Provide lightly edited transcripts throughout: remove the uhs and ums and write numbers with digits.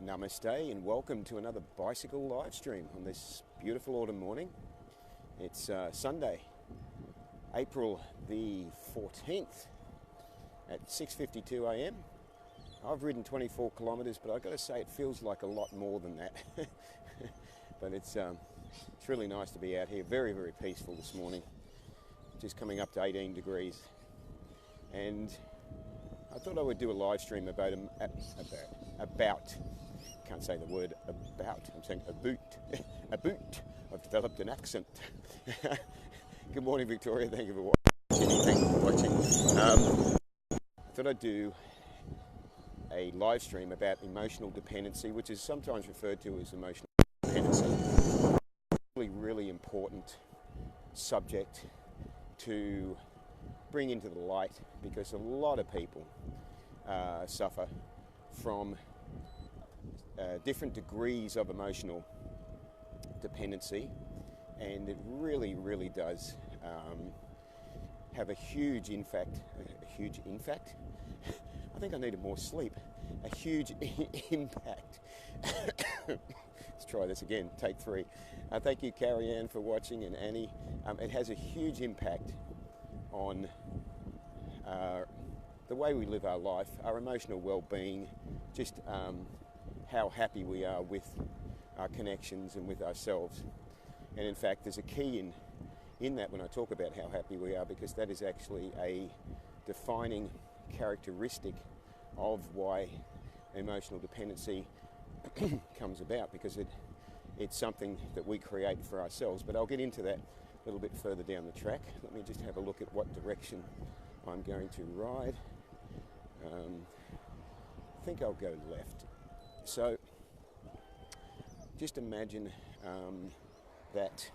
Namaste and welcome to another bicycle live stream on this beautiful autumn morning. It's Sunday, April the 14th at 6:52 a.m. I've ridden 24 kilometres, but I've got to say it feels like a lot more than that. But it's really nice to be out here. Very, very peaceful this morning. Just coming up to 18 degrees. And I thought I would do a live stream about can't say the word about, I'm saying about. I've developed an accent. Good morning, Victoria. Thank you for watching. Thank you for watching. I thought I'd do a live stream about emotional dependency, which is sometimes referred to as emotional dependency. Really, really important subject to bring into the light, because a lot of people suffer from different degrees of emotional dependency, and it really, really does have a huge impact. I think I needed more sleep. A huge impact. Let's try this again. Take three. Thank you, Carrie Ann, for watching, and Annie. It has a huge impact on the way we live our life, our emotional well-being, just how happy we are with our connections and with ourselves. And in fact, there's a key in that when I talk about how happy we are, because that is actually a defining characteristic of why emotional dependency comes about, because it's something that we create for ourselves. But I'll get into that a little bit further down the track. Let me just have a look at what direction I'm going to ride. I think I'll go left. So just imagine that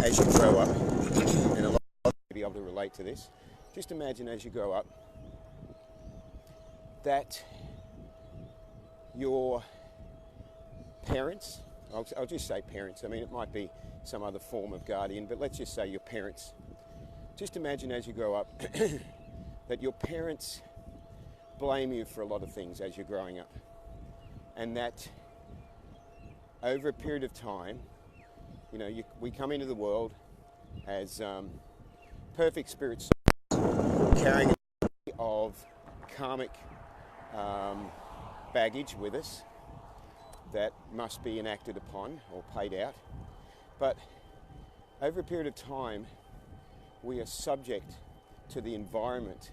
as you grow up, and a lot of you will be able to relate to this, just imagine as you grow up that your parents, I'll just say parents, I mean it might be some other form of guardian, but let's just say your parents. Just imagine as you grow up that your parents blame you for a lot of things as you're growing up, and that over a period of time, we come into the world as perfect spirits, carrying a of karmic baggage with us that must be enacted upon or paid out. But over a period of time, we are subject to the environment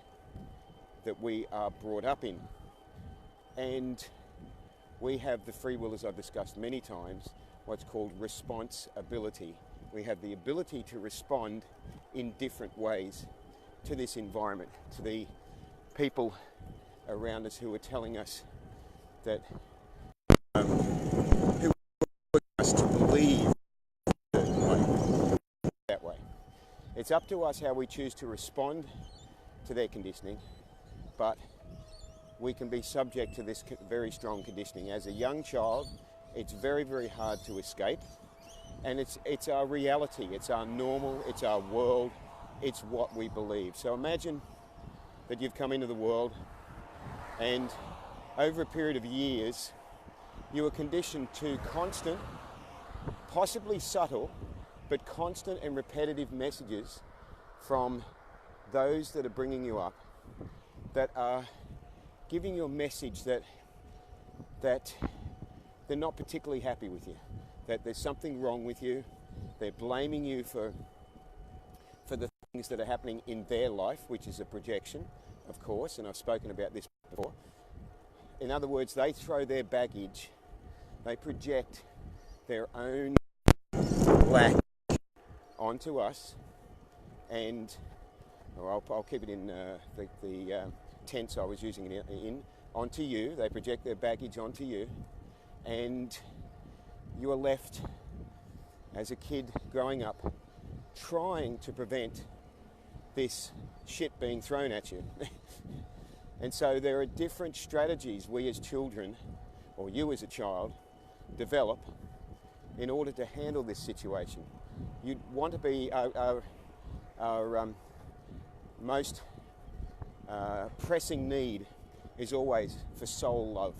that we are brought up in. And we have the free will, as I've discussed many times, what's called response ability. We have the ability to respond in different ways to this environment, to the people around us who are telling us that who want us to believe that way. It's up to us how we choose to respond to their conditioning, but we can be subject to this very strong conditioning. As a young child, it's very, very hard to escape, and it's our reality, it's our normal, it's our world, it's what we believe. So imagine that you've come into the world, and over a period of years, you were conditioned to constant, possibly subtle, but constant and repetitive messages from those that are bringing you up, that are giving you a message that they're not particularly happy with you, that there's something wrong with you. They're blaming you for the things that are happening in their life, which is a projection, of course, and I've spoken about this before. In other words, they throw their baggage, they project their own lack onto us, and I'll keep it in the tense I was using it in, onto you. They project their baggage onto you, and you are left as a kid growing up trying to prevent this shit being thrown at you. And so there are different strategies we as children, or you as a child, develop in order to handle this situation. You'd want to be our most pressing need is always for soul love.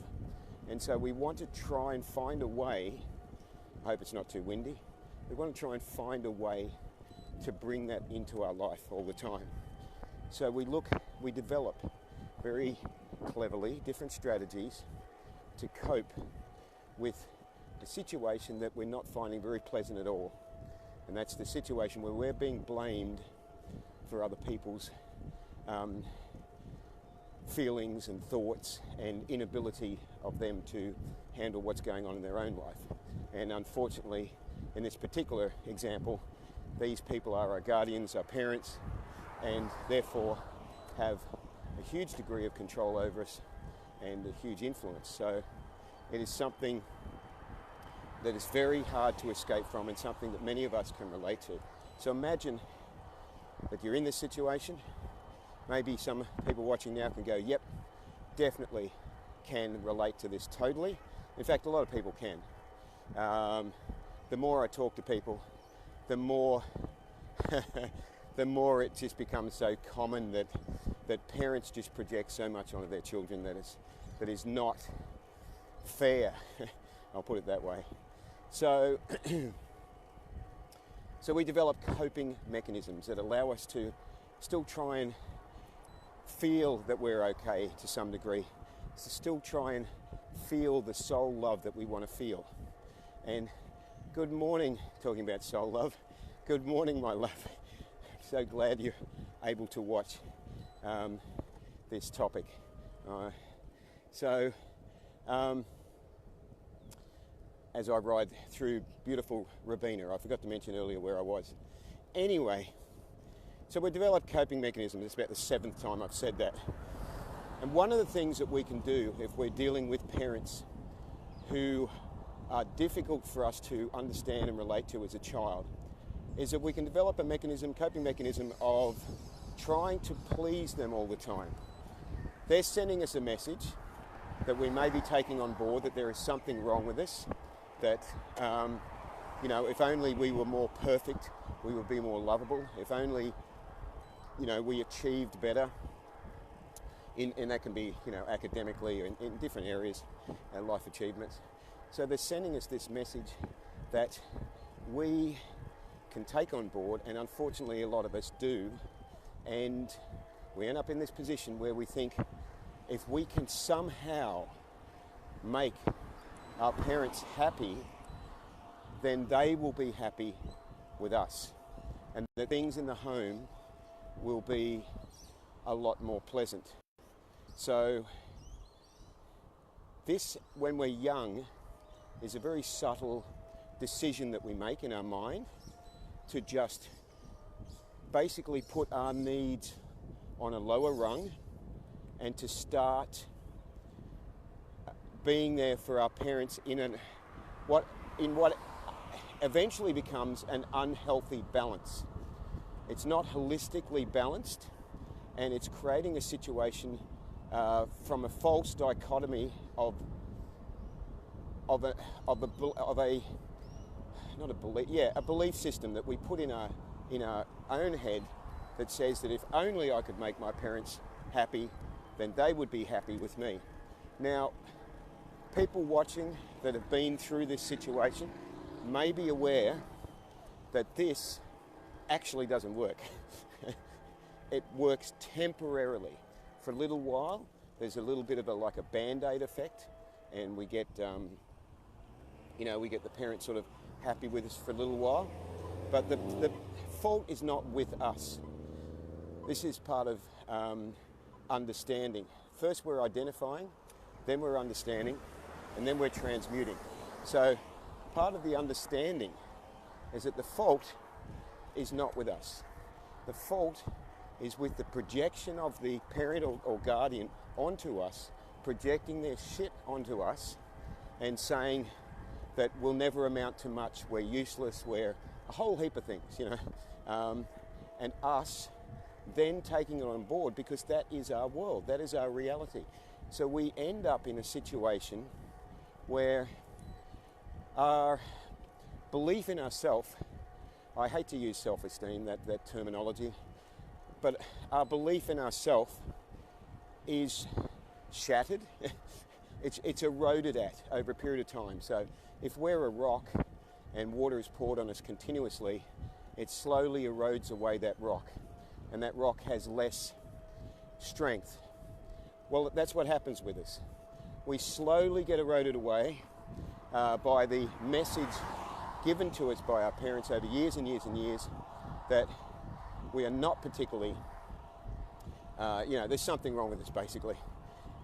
And so we want to try and find a way, I hope it's not too windy, we want to try and find a way to bring that into our life all the time. So we develop very cleverly different strategies to cope with a situation that we're not finding very pleasant at all. And that's the situation where we're being blamed for other people's feelings and thoughts and inability of them to handle what's going on in their own life. And unfortunately, in this particular example, these people are our guardians, our parents, and therefore have a huge degree of control over us and a huge influence. So it is something that is very hard to escape from and something that many of us can relate to. So imagine that you're in this situation. Maybe some people watching now can go, yep, definitely can relate to this totally. In fact, a lot of people can. The more I talk to people, the more the more it just becomes so common that parents just project so much onto their children that is not fair. I'll put it that way. So we develop coping mechanisms that allow us to still try and feel that we're okay to some degree, to still try and feel the soul love that we want to feel. And good morning, talking about soul love. Good morning, my love. So glad you're able to watch this topic. As I ride through beautiful Rabina, I forgot to mention earlier where I was. Anyway, so we developed coping mechanisms. It's about the 7th time I've said that. And one of the things that we can do if we're dealing with parents who are difficult for us to understand and relate to as a child is that we can develop a mechanism, coping mechanism of trying to please them all the time. They're sending us a message that we may be taking on board, that there is something wrong with us, that if only we were more perfect, we would be more lovable. If only we achieved better, and that can be academically or in different areas, life achievements. So they're sending us this message that we can take on board, and unfortunately a lot of us do, and we end up in this position where we think if we can somehow make our parents happy, then they will be happy with us, and the things in the home will be a lot more pleasant. So this, when we're young, is a very subtle decision that we make in our mind to just basically put our needs on a lower rung and to start being there for our parents in what eventually becomes an unhealthy balance. It's not holistically balanced, and it's creating a situation from a false dichotomy of a belief system that we put in our own head that says that if only I could make my parents happy, then they would be happy with me. Now, people watching that have been through this situation may be aware that this actually doesn't work. It works temporarily. For a little while, there's a little bit of a Band-Aid effect, and we get the parents sort of happy with us for a little while. But the fault is not with us. This is part of understanding. First we're identifying, then we're understanding, and then we're transmuting. So part of the understanding is that the fault is not with us. The fault is with the projection of the parent or guardian onto us, projecting their shit onto us and saying that we'll never amount to much, we're useless, we're a whole heap of things, and us then taking it on board because that is our world, that is our reality. So we end up in a situation where our belief in ourselves, I hate to use self-esteem, that terminology, but our belief in ourselves is shattered. It's eroded at over a period of time. So if we're a rock and water is poured on us continuously, it slowly erodes away that rock, and that rock has less strength. Well, that's what happens with us. We slowly get eroded away by the message given to us by our parents over years and years and years that we are not particularly, there's something wrong with us basically.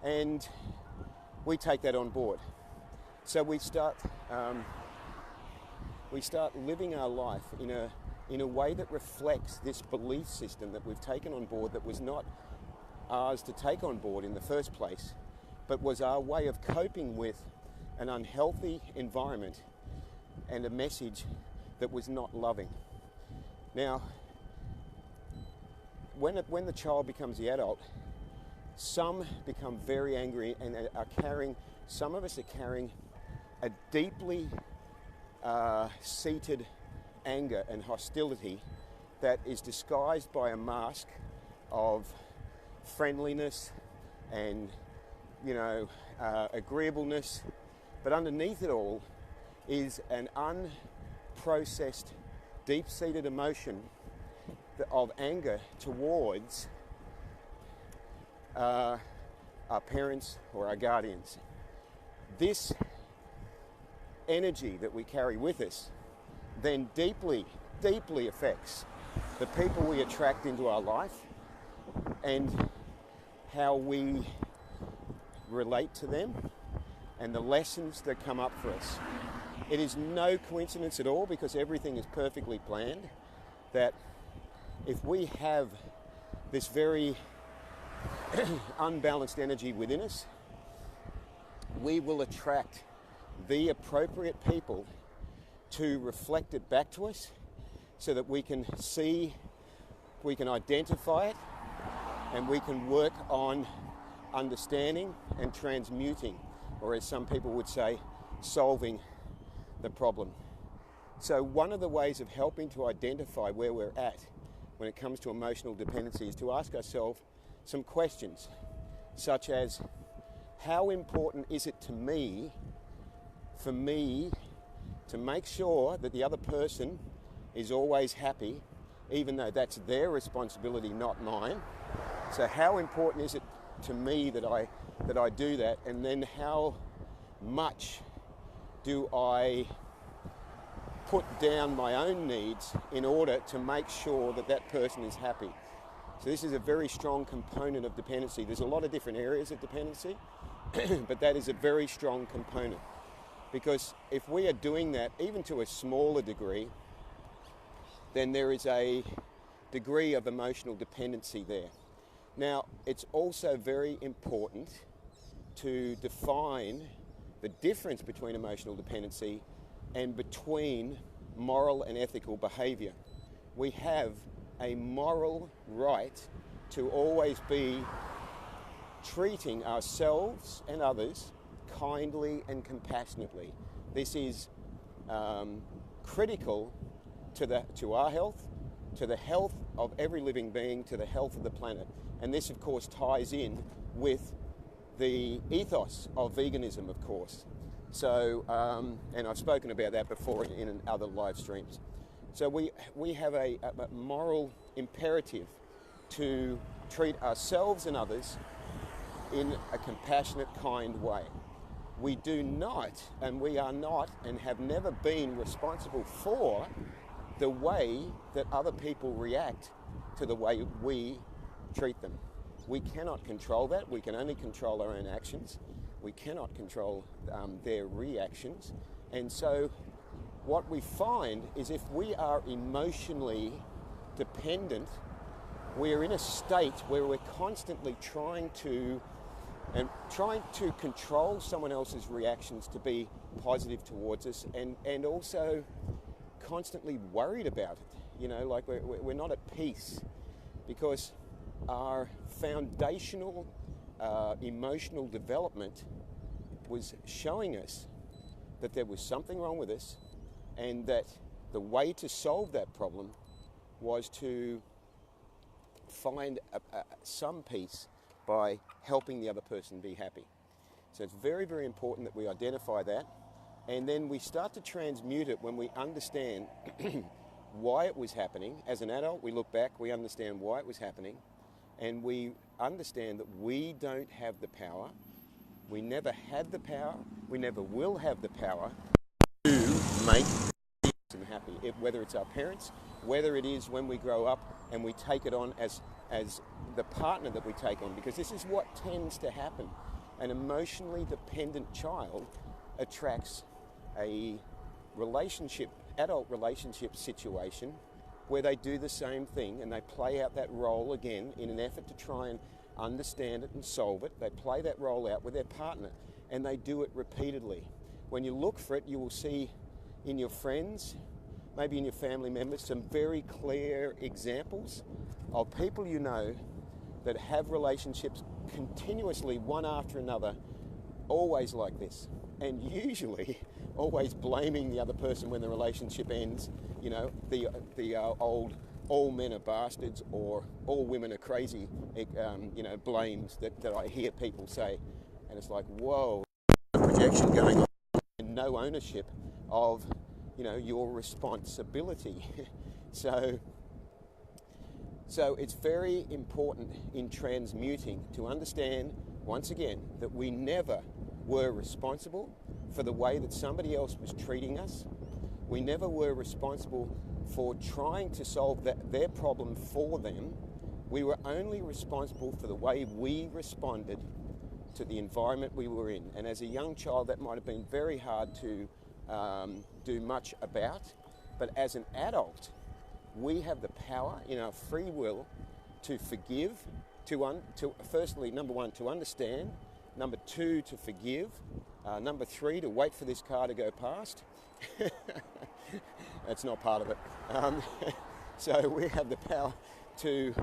And we take that on board. So we start living our life in a way that reflects this belief system that we've taken on board, that was not ours to take on board in the first place, but was our way of coping with an unhealthy environment and a message that was not loving. Now, when the child becomes the adult, some become very angry and some of us are carrying a deeply seated anger and hostility that is disguised by a mask of friendliness and, agreeableness. But underneath it all is an unprocessed, deep-seated emotion of anger towards our parents or our guardians. This energy that we carry with us then deeply, deeply affects the people we attract into our life and how we relate to them and the lessons that come up for us. It is no coincidence at all, because everything is perfectly planned, that if we have this very unbalanced energy within us, we will attract the appropriate people to reflect it back to us so that we can see, we can identify it, and we can work on understanding and transmuting, or as some people would say, solving the problem. So one of the ways of helping to identify where we're at when it comes to emotional dependency is to ask ourselves some questions, such as, how important is it to me, for me, to make sure that the other person is always happy, even though that's their responsibility, not mine? So how important is it to me that I do that? And then how much do I put down my own needs in order to make sure that that person is happy? So this is a very strong component of dependency. There's a lot of different areas of dependency, but that is a very strong component. Because if we are doing that, even to a smaller degree, then there is a degree of emotional dependency there. Now, it's also very important to define the difference between emotional dependency and between moral and ethical behavior. We have a moral right to always be treating ourselves and others kindly and compassionately. This is critical to our health, to the health of every living being, to the health of the planet. And this, of course, ties in with the ethos of veganism, of course. So, and I've spoken about that before in other live streams. So we have a moral imperative to treat ourselves and others in a compassionate, kind way. We do not, and we are not, and have never been responsible for the way that other people react to the way we treat them. We cannot control that. We can only control our own actions. We cannot control their reactions. And so what we find is, if we are emotionally dependent, we are in a state where we're constantly trying to control someone else's reactions to be positive towards us, and also constantly worried about it. Like we're not at peace, because our foundational emotional development was showing us that there was something wrong with us, and that the way to solve that problem was to find some peace by helping the other person be happy. So it's very, very important that we identify that, and then we start to transmute it when we understand why it was happening. As an adult, we look back, we understand why it was happening, and we understand that we don't have the power, we never had the power, we never will have the power to make them happy. Whether it's our parents, whether it is when we grow up and we take it on as the partner that we take on, because this is what tends to happen. An emotionally dependent child attracts a adult relationship situation where they do the same thing and they play out that role again in an effort to try and understand it and solve it. They play that role out with their partner and they do it repeatedly. When you look for it, you will see in your friends, maybe in your family members, some very clear examples of people you know that have relationships continuously, one after another, always like this, and usually always blaming the other person when the relationship ends. You know, the old "all men are bastards" or "all women are crazy," blames that I hear people say, and it's like, whoa, projection going on, and no ownership of, your responsibility. So it's very important in transmuting to understand, once again, that we never were responsible for the way that somebody else was treating us. We never were responsible for trying to solve their problem for them. We were only responsible for the way we responded to the environment we were in. And as a young child, that might have been very hard to do much about. But as an adult, we have the power in our free will to forgive, firstly, number one, to understand, number two, to forgive, number three, to wait for this car to go past. That's not part of it. So we have the power to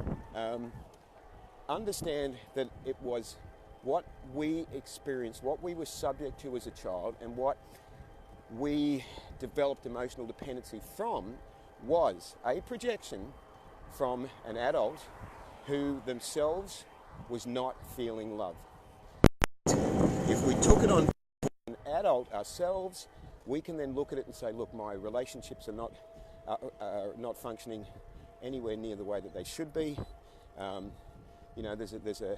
understand that it was what we experienced, what we were subject to as a child, and what we developed emotional dependency from was a projection from an adult who themselves was not feeling love. If we took it on an adult ourselves, we can then look at it and say, look, my relationships are not functioning anywhere near the way that they should be. There's a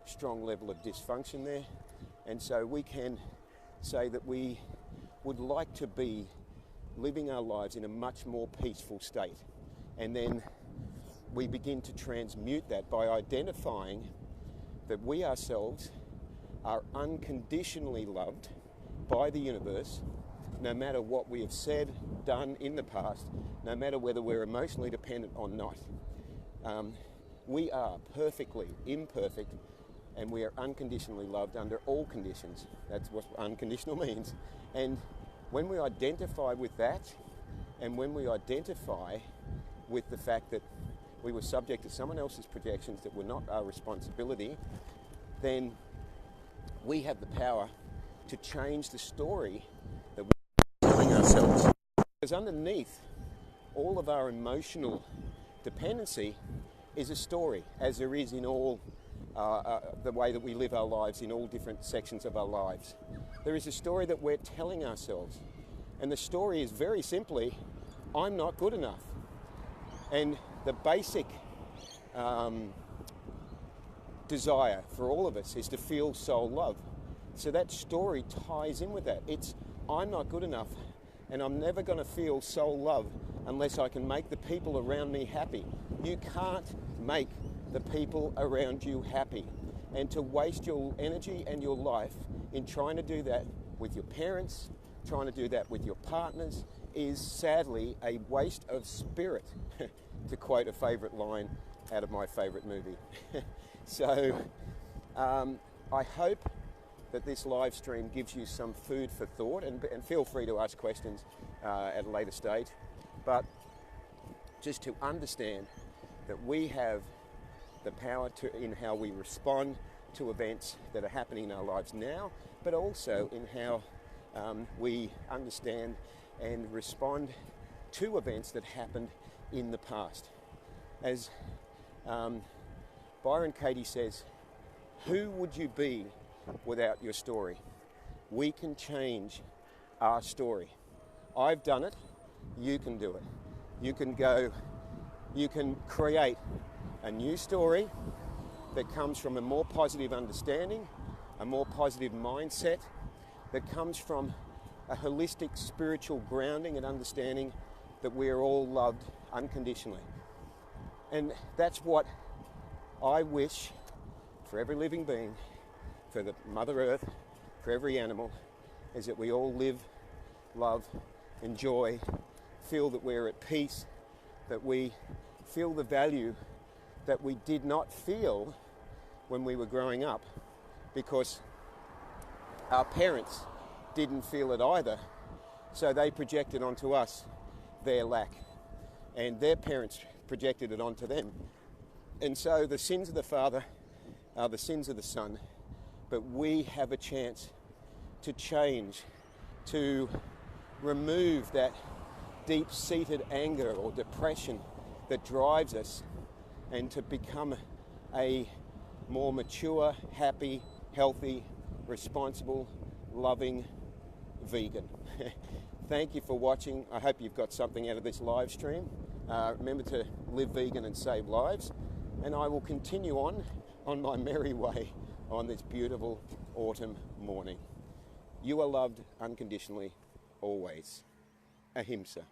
strong level of dysfunction there, and so we can say that we would like to be living our lives in a much more peaceful state. And then we begin to transmute that by identifying that we ourselves are unconditionally loved by the universe, no matter what we have said, done in the past, no matter whether we're emotionally dependent or not. We are perfectly imperfect, and we are unconditionally loved under all conditions. That's what unconditional means. And when we identify with that, and when we identify with the fact that we were subject to someone else's projections that were not our responsibility, then we have the power to change the story that we're telling ourselves. Because underneath all of our emotional dependency is a story, as there is in all the way that we live our lives in all different sections of our lives. There is a story that we're telling ourselves. And the story is very simply, I'm not good enough. And the basic desire for all of us is to feel soul love. So that story ties in with that. It's, I'm not good enough, and I'm never going to feel soul love unless I can make the people around me happy. You can't make the people around you happy. And to waste your energy and your life in trying to do that with your parents, trying to do that with your partners, is sadly a waste of spirit, to quote a favourite line out of my favourite movie. So I hope that this live stream gives you some food for thought, and feel free to ask questions at a later stage. But just to understand that we have the power in how we respond to events that are happening in our lives now, but also in how we understand and respond to events that happened in the past. As Byron Katie says, Who would you be without your story? We can change our story. I've done it. You can do it. You can create a new story that comes from a more positive understanding, a more positive mindset, that comes from a holistic spiritual grounding and understanding that we are all loved unconditionally. And that's what I wish for every living being, for the Mother Earth, for every animal, is that we all live, love, enjoy, feel that we're at peace, that we feel the value that we did not feel when we were growing up because our parents didn't feel it either, so they projected onto us their lack, and their parents projected it onto them. And so the sins of the father are the sins of the son, but we have a chance to change, to remove that deep-seated anger or depression that drives us, and to become a more mature, happy, healthy, responsible, loving vegan. Thank you for watching. I hope you've got something out of this live stream. Remember to live vegan and save lives. And I will continue on my merry way on this beautiful autumn morning. You are loved unconditionally, always. Ahimsa.